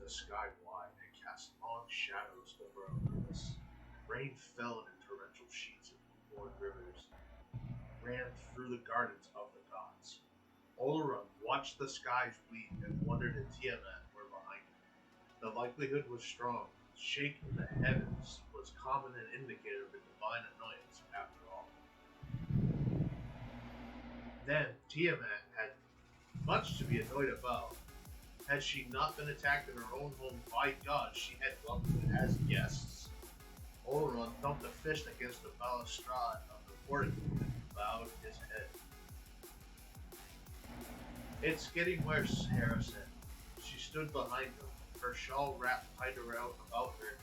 the sky wide and cast long shadows over Olympus. Rain fell in torrential sheets and newborn rivers ran through the gardens of the gods. Oleron watched the skies weep and wondered if Tiamat were behind him. The likelihood was strong. Shaking the heavens was common and indicator of a divine annoyance, after all. Then Tiamat had much to be annoyed about. Had she not been attacked in her own home by gods she had welcomed as guests? Oleron thumped a fist against the balustrade of the portico and bowed his head. It's getting worse, Hera said. She stood behind him, her shawl wrapped tight around about her.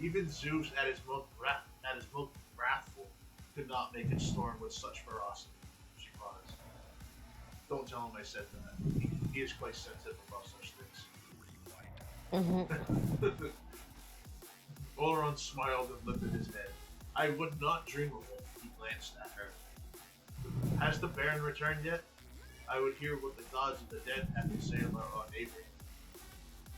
Even Zeus, at his most wrathful, could not make it storm with such ferocity. She paused. Don't tell him I said that. He is quite sensitive about such things. Oleron smiled and lifted his head. I would not dream of it, he glanced at her. Has the Baron returned yet? I would hear what the gods of the dead have to say about our neighbor.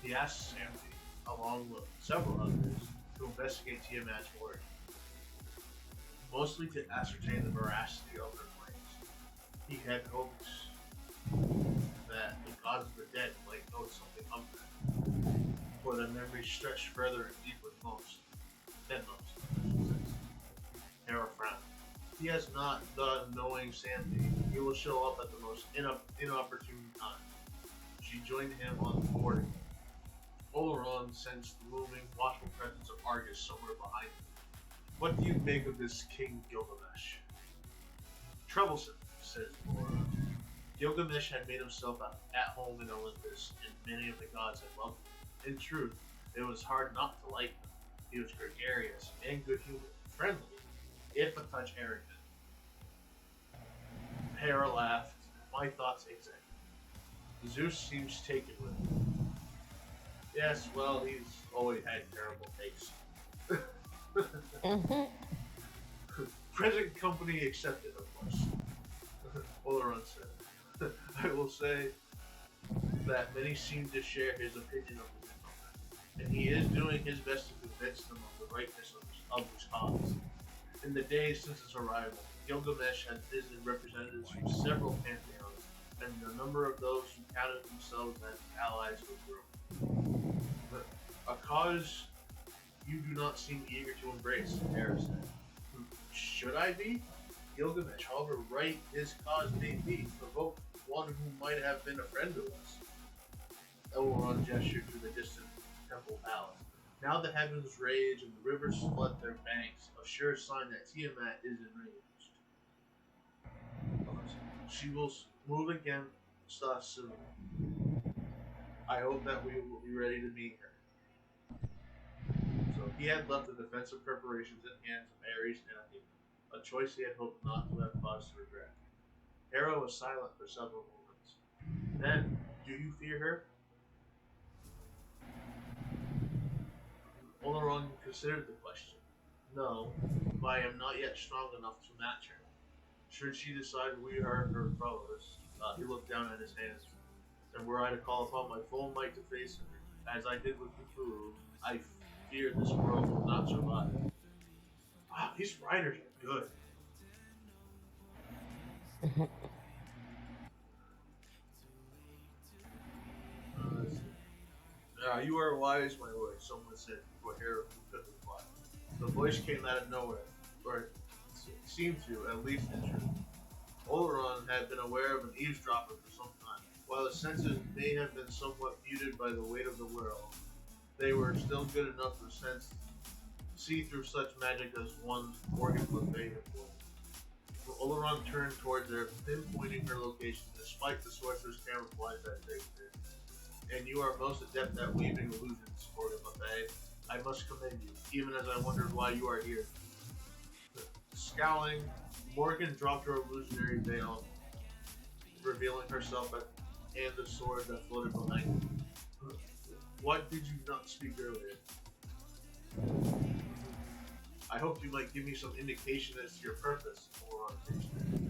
He asked Sammy, along with several others, to investigate Tiamat's origin, mostly to ascertain the veracity of her claims. He had hopes that the gods of the dead might know something of her, for their memories stretched further and deeper than most. Hera frowned. He has not done knowing Sandy. He will show up at the most inopportune time. She joined him on the boarding. Oleron sensed the looming, watchful presence of Argus somewhere behind him. What do you make of this King Gilgamesh? Troublesome, says Oleron. Gilgamesh had made himself at home in Olympus, and many of the gods had loved him. In truth, it was hard not to like him. He was gregarious and good-humored, friendly, if a touch arrogant. Hera laughed. My thoughts exactly. Zeus seems taken with him. Yes, well, he's always had terrible taste. Present company accepted, of course. Oleron said. I will say that many seem to share his opinion of the gentleman, and he is doing his best to convince them of the rightness of his cause. In the days since his arrival, Gilgamesh had visited representatives from several pantheons, and the number of those who counted themselves as allies was growing. But a cause you do not seem eager to embrace, Hera said. Should I be? Gilgamesh, however right his cause may be, provoked one who might have been a friend of us. Elrond gestured to the distant temple palace. Now the heavens rage and the rivers flood their banks, a sure sign that Tiamat is enraged. She will move against us soon. I hope that we will be ready to meet her. So he had left the defensive preparations in hands of Ares and Athena, a choice he had hoped not to have cause to regret. Hera was silent for several moments. Then, do you fear her? Oleron considered the question. No, but I am not yet strong enough to match her. Should she decide we are her followers, he looked down at his hands. And were I to call upon my full might to face her, as I did with Cthulhu, I fear this world will not survive. Wow, these writers are good. You are wise, my lord, someone said before Hera could reply. The voice came out of nowhere, or it seemed to, at least in truth. Oleron had been aware of an eavesdropper for some time. While his senses may have been somewhat muted by the weight of the world, they were still good enough to see through such magic as one's organ buffet employed. Oleron turned towards her, pinpointing her location despite the sorcerer's camouflage that saved her. And you are most adept at weaving illusions, Morgan Buffet. I must commend you, even as I wondered why you are here. Scowling, Morgan dropped her illusionary veil, revealing herself and the sword that floated behind her. What did you not speak earlier? I hoped you might give me some indication as to your purpose, Oleron.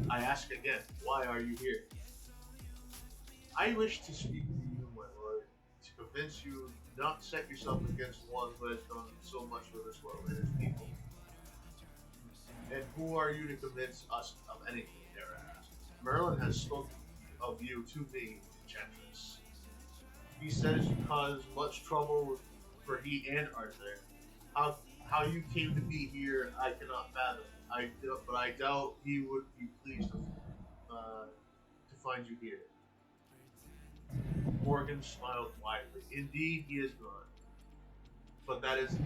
I ask again, why are you here? I wish to speak to you, my lord, to convince you not set yourself against one who has done so much for this world and its people. And who are you to convince us of anything? Hera asked. Merlin has spoken of you to me, Enchantress. He says you caused much trouble for he and Arthur. How how you came to be here, I cannot fathom. But I doubt he would be pleased to find you here. Morgan smiled widely. Indeed, he is gone, but that is to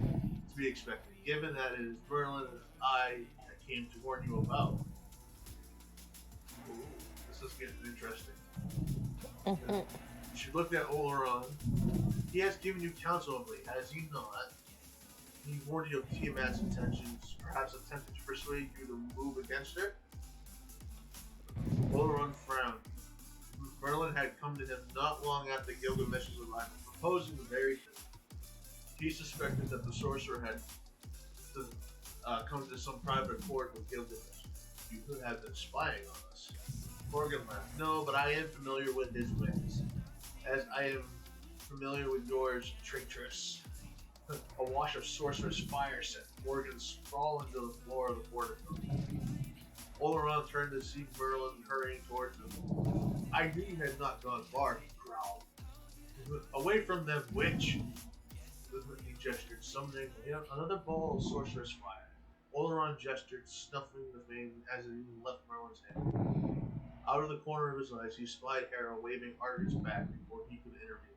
be expected, given that it is Merlin and I that came to warn you about. Ooh, this is getting interesting. She looked at Oleron. He has given you counsel of late, has he not? He warned you of Tiamat's intentions, perhaps attempted to persuade you to move against her? Oleron frowned. Merlin had come to him not long after Gilgamesh's arrival, proposing the very thing. He suspected that the sorcerer had come to some private accord with Gilgamesh. You could have been spying on us. Morgan laughed. No, but I am familiar with his ways, as I am familiar with yours, traitress. A wash of sorcerer's fire sent Morgan sprawling to the floor of the portico. Oleron turned to see Merlin hurrying towards him. I knew you had not gone far, he growled. Away from them, witch! He gestured, summoning another ball of sorcerer's fire. Oleron gestured, snuffing the flame as it even left Merlin's hand. Out of the corner of his eyes, he spied Hera waving Argus back before he could intervene.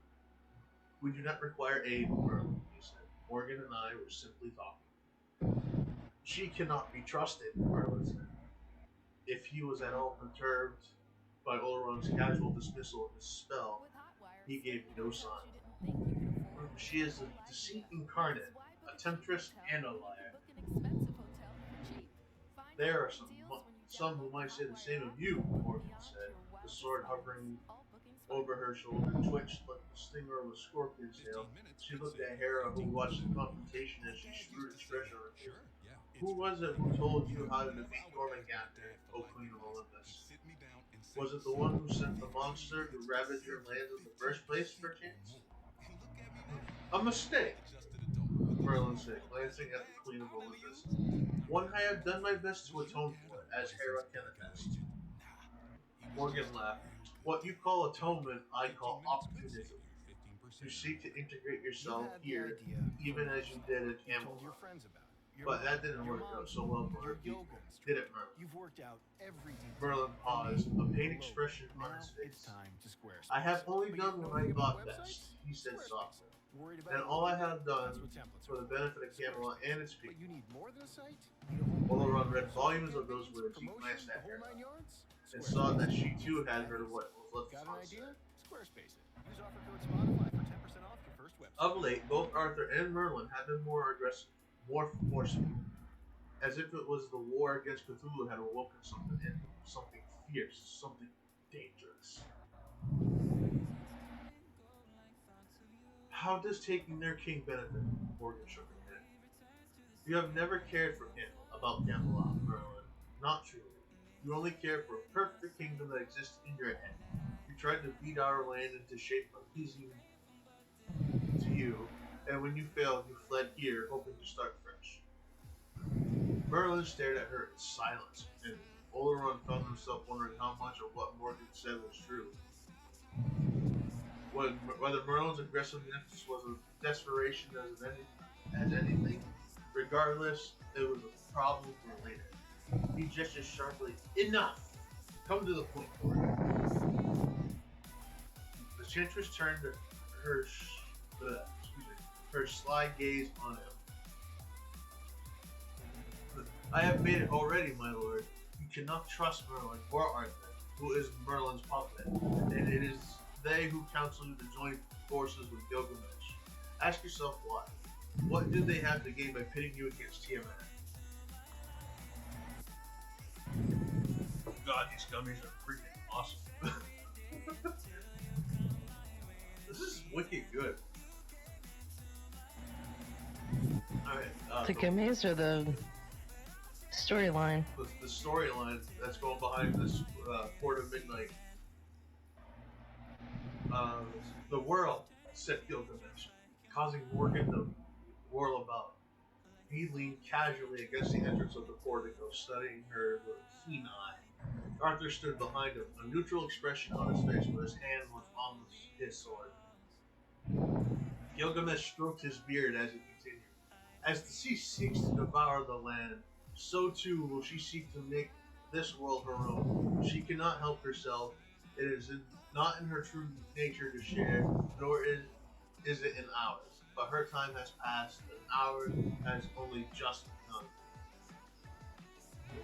We do not require aid, Merlin, he said. Morgan and I were simply talking. She cannot be trusted, Merlin said. If he was at all perturbed by Oleron's casual dismissal of his spell, he gave no sign. She is a deceit incarnate, a temptress and a liar. There are some who might say the same of you, Morgan said, the sword hovering over her shoulder twitched like the stinger of a scorpion's tail. She looked at Hera, who watched the confrontation as she shrewd expression on her face. Who was it who told you how to defeat Jormungandr, O Queen of Olympus? Was it the one who sent the monster to ravage your lands in the first place, perchance? A mistake, Merlin said, glancing at the Queen of Olympus. One I have done my best to atone for, as Hera can attest. Morgan laughed. What you call atonement, I call opportunism. You seek to integrate yourself here, even as you did at Camelot. But that didn't work out so well for her people, did it, Merlin? Merlin paused, a pained expression on his face. I have only done what I thought best, he said softly. And all I have done for the benefit of Camelot and its people. Oleron read volumes of those words. He glanced at her and saw that she too had heard what was left unsaid. Of late, both Arthur and Merlin had been more aggressive, more forceful, as if it was the war against Cthulhu had awoken something in him, something fierce, something dangerous. How does taking their king benefit? Morgan shook her head. You have never cared for him, about Camelot, Merlin. Not truly. You only care for a perfect kingdom that exists in your head. You tried to beat our land into shape by pleasing to you, and when you failed, you fled here, hoping to start fresh. Merlin stared at her in silence, and Oleron found himself wondering how much of what Morgan said was true. Whether Merlin's aggressiveness was a desperation as anything, regardless, it was a problem for later. He gestured sharply. Enough! Come to the point, Morgan. The Enchantress turned her sly gaze on him. I have made it already, my lord. You cannot trust Merlin or Arthur, who is Merlin's puppet, and it is they who counsel you to join forces with Gilgamesh. Ask yourself why. What did they have to gain by pitting you against Tiamat? God, these gummies are freaking awesome. This is wicked good. Alright, the gummies or the storyline? The storyline that's going behind this Port of Midnight. The world said Gilgamesh, causing Morgan to whirl about. He leaned casually against the entrance of the portico, studying her with a keen eye. Arthur stood behind him, a neutral expression on his face, but his hand was on his sword. Gilgamesh stroked his beard as he continued. As the sea seeks to devour the land, so too will she seek to make this world her own. She cannot help herself. It is not in her true nature to share, nor is it in ours. But her time has passed, and ours has only just begun.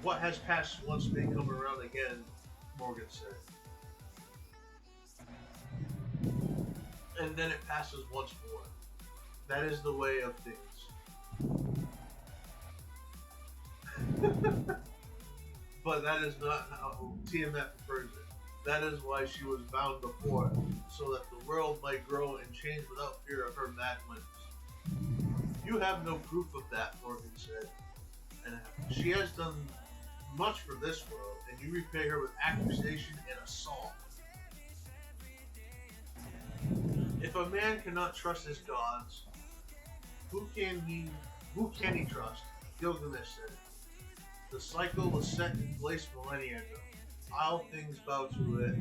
What has passed once may come around again, Morgan said. And then it passes once more. That is the way of things. But that is not how Tiamat prefers it. That is why she was bound before, so that the world might grow and change without fear of her mad whims. You have no proof of that, Morgan said. And she has done much for this world, and you repay her with accusation and assault. If a man cannot trust his gods, who can he trust? Gilgamesh said. The cycle was set in place millennia ago. All things bow to it.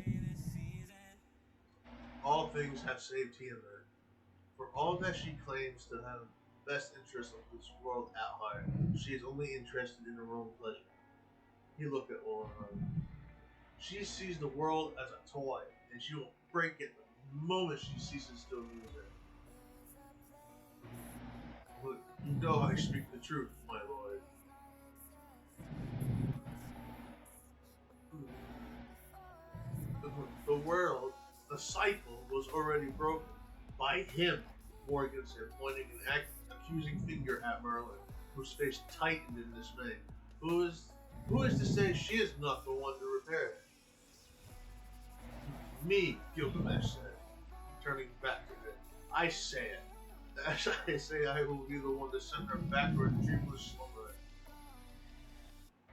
All things have saved Tiamat. For all that she claims to have the best interest of this world at heart, she is only interested in her own pleasure. He looked at Lauren. She sees the world as a toy, and she will break it the moment she ceases to amuse it. Look, you know I speak the truth, my lord. The world, the cycle, was already broken. By him, Morgan said, pointing an accusing finger at Merlin, whose face tightened in dismay. Who is to say she is not the one to repair it? Me, Gilgamesh said, turning back to him. I say it. As I say, I will be the one to send her back to her dreamless slumber.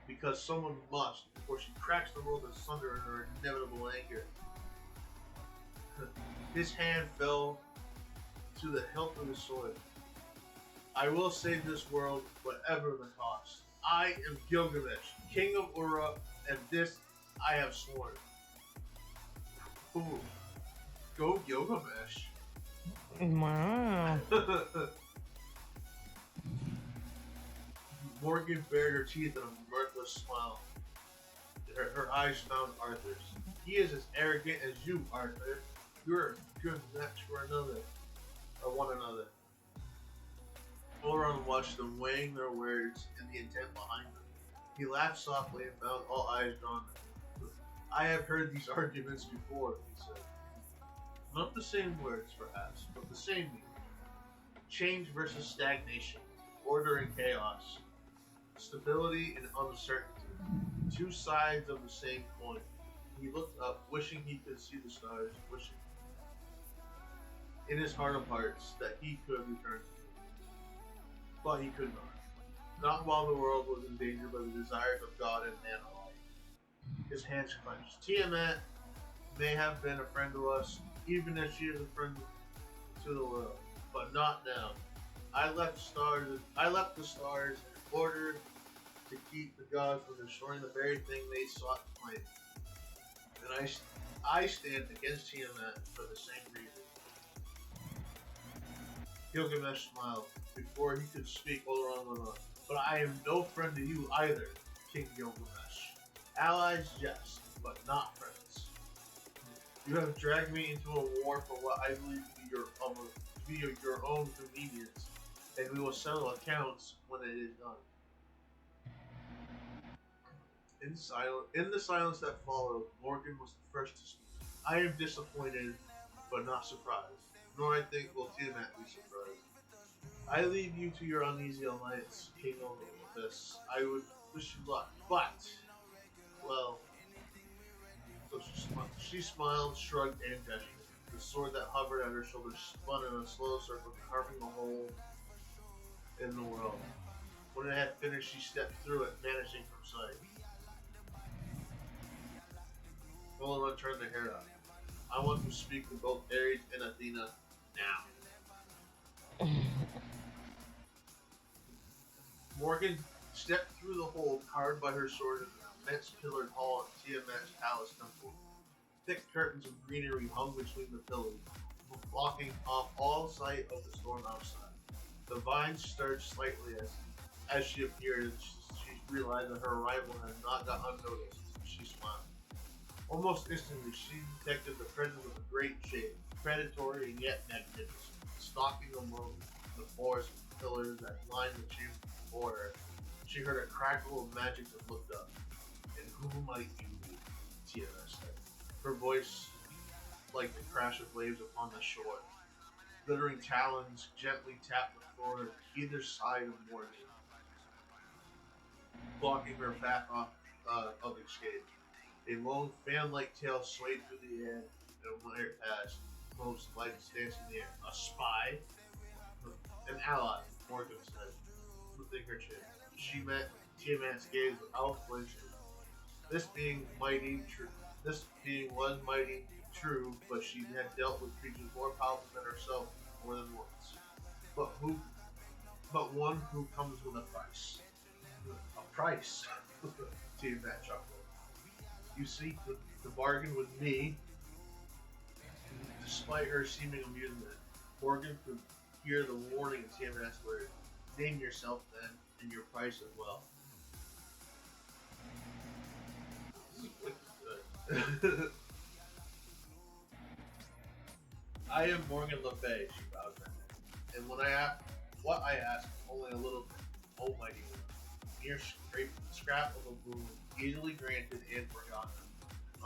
Because someone must, before she cracks the world asunder in her inevitable anger. His hand fell to the hilt of his sword. I will save this world, whatever the cost. I am Gilgamesh, king of Ura, and this I have sworn. Ooh, go Gilgamesh. Wow. Morgan bared her teeth in a mirthless smile. Her eyes found Arthur's. He is as arrogant as you, Arthur. You're a good match for one another. Elrond watched them, weighing their words and the intent behind them. He laughed softly and found all eyes drawn to him. I have heard these arguments before, he said. Not the same words, perhaps, but the same meaning. Change versus stagnation, order and chaos, stability and uncertainty. Two sides of the same coin. He looked up, wishing he could see the stars, wishing in his heart of hearts that he could return to them. But he could not. Not while the world was in danger by the desires of God and man alike. His hands clenched. Tiamat may have been a friend to us, even if she is a friend to the world, but not now. I left the stars in order to keep the gods from destroying the very thing they sought to claim. And I stand against Tiamat for the same reason. Gilgamesh smiled. Before he could speak, Oleron went on. But I am no friend to you either, King Gilgamesh. Allies, yes, but not friends. You have dragged me into a war for what I believe to be your own convenience, and we will settle accounts when it is done. In the silence that followed, Morgan was the first to speak. I am disappointed, but not surprised. Nor I think will Tiamat be surprised. I leave you to your uneasy alliance, King Olympus. I would wish you luck, but, well, so she smiled, shrugged, and gestured. The sword that hovered at her shoulder spun in a slow circle, carving a hole in the world. When it had finished, she stepped through it, vanishing from sight. Oleron turned to Hera. I want to speak to both Ares and Athena now. Morgan stepped through the hole carved by her sword in the immense pillared hall at Tiamat's palace temple. Thick curtains of greenery hung between the pillars, blocking off all sight of the storm outside. The vines stirred slightly as she appeared, and she realized that her arrival had not gone unnoticed. She smiled. Almost instantly, she detected the presence of a great shape, predatory and yet magnificent, stalking among the forest pillars that lined the chamber before her. She heard a crackle of magic and looked up. And who might you be? Tiana said. Her voice like the crash of waves upon the shore. Glittering talons gently tapped the floor either side of Morgan, blocking her path of escape. A long fan-like tail swayed through the air, and when it passed, most lights danced in the air. A spy? An ally, Morgan said, lifting her chin. She met Tiamat's gaze without flinching. This being mighty true. This being was mighty true, but she had dealt with creatures more powerful than herself more than once. But who? But one who comes with a price. A price. Tiamat chuckled. You seek the bargain with me. Despite her seeming amusement, Morgan could hear the warning in Tiamat's words. Name yourself then, and your price as well. Good. I am Morgan Le Fay, she bowed her head. And when I ask what I ask, only a little bit, almighty one. Mere scrap of a boon, easily granted and forgotten.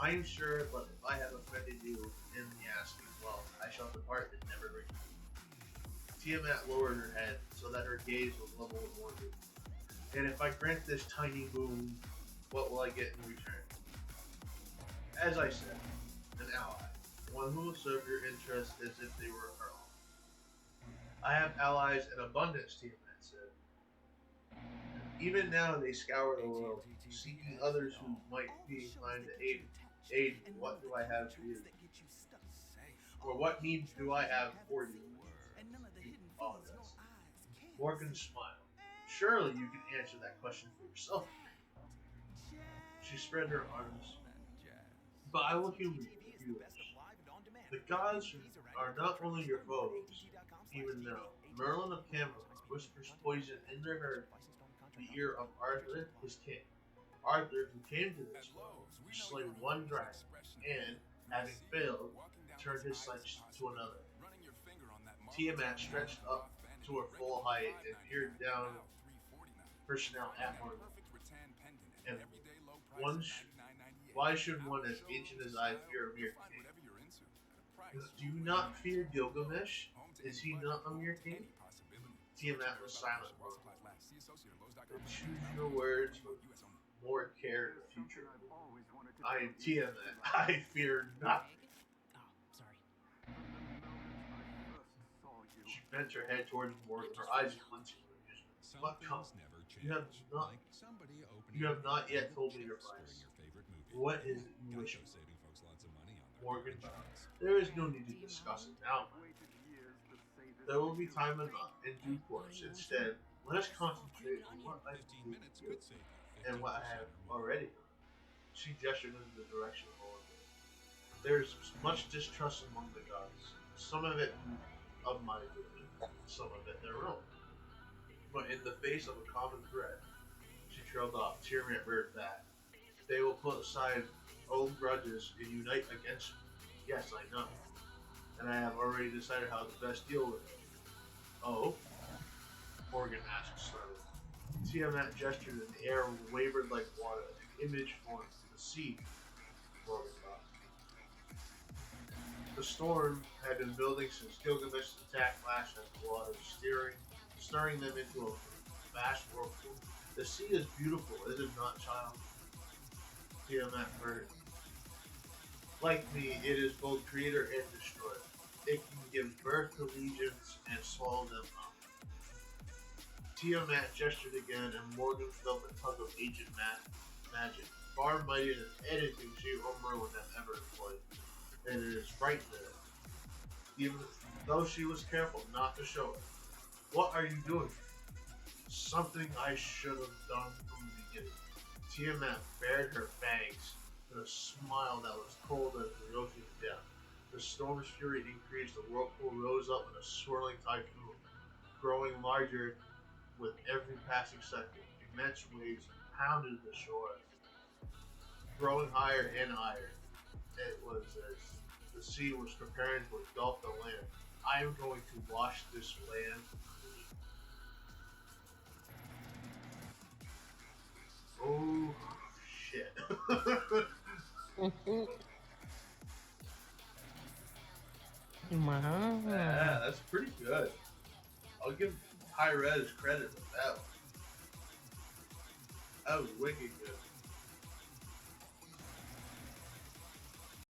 I am sure, but if I have offended you in the asking, well, I shall depart and never return. Tiamat lowered her head so that her gaze was level with Morgan. And if I grant this tiny boon, what will I get in return? As I said, an ally, one who will serve your interests as if they were her own. I have allies in abundance, Tiamat said. Even now they scour the world, seeking others who might be inclined to aid me. What do I have for you? Or what needs do I have for you? You apologize. Morgan smiled. Surely you can answer that question for yourself. She spread her arms. But I will humor you if you wish. The gods are not only your foes, even now. Merlin of Camelot whispers poison into her the ear of Arthur, his king. Arthur, who came to this world to slay one dragon, and, having failed, turned his sights to another. Tiamat stretched up to her full height and peered down her snout at Morgan. And one why should one as ancient as I fear a mere king? Do you not fear Gilgamesh? Is he not a mere king? Tiamat was silent for a moment. Then choose your words with more care in the future. I am Tiamat. I fear nothing. She bent her head towards Morgan, her eyes glinting with amusement. But come, you have not, you have not yet told me your price. What is it you wish for? Morgan bowed. There is no need to discuss it now, my lord. There will be time enough in due course. Instead, let us concentrate on what I can do for you and what I have already done. She gestured in the direction of Olympus. There is much distrust among the gods. Some of it of my doing, some of it their own. But in the face of a common threat, she trailed off. Tiamat reared back. They will put aside old grudges and unite against me. Yes, I know. And I have already decided how to best deal with it. Oh? Morgan asked slowly. Tiamat gestured and the air wavered like water. An image formed. The sea, Morgan thought. The storm had been building since Gilgamesh's attack lashed at the waters, stirring them into a vast whirlpool. The sea is beautiful, is it not, child? Tiamat murmured. Like me, it is both creator and destroyer. It can give birth to legions and swallow them up. Tiamat gestured again, and Morgan felt the tug of ancient magic, far mightier than anything she or Merlin have ever employed. And it is frightened at it. Even though she was careful not to show it. What are you doing? Something I should have done from the beginning. Tiamat bared her fangs with a smile that was cold as the ocean's depth. The storm's fury increased, the whirlpool rose up in a swirling typhoon, growing larger with every passing second. Immense waves pounded the shore, growing higher and higher. It was as the sea was preparing to engulf the land. I am going to wash this land clean. Oh, shit. Wow. Yeah, that's pretty good. I'll give High Res credit with that one. That was wicked good.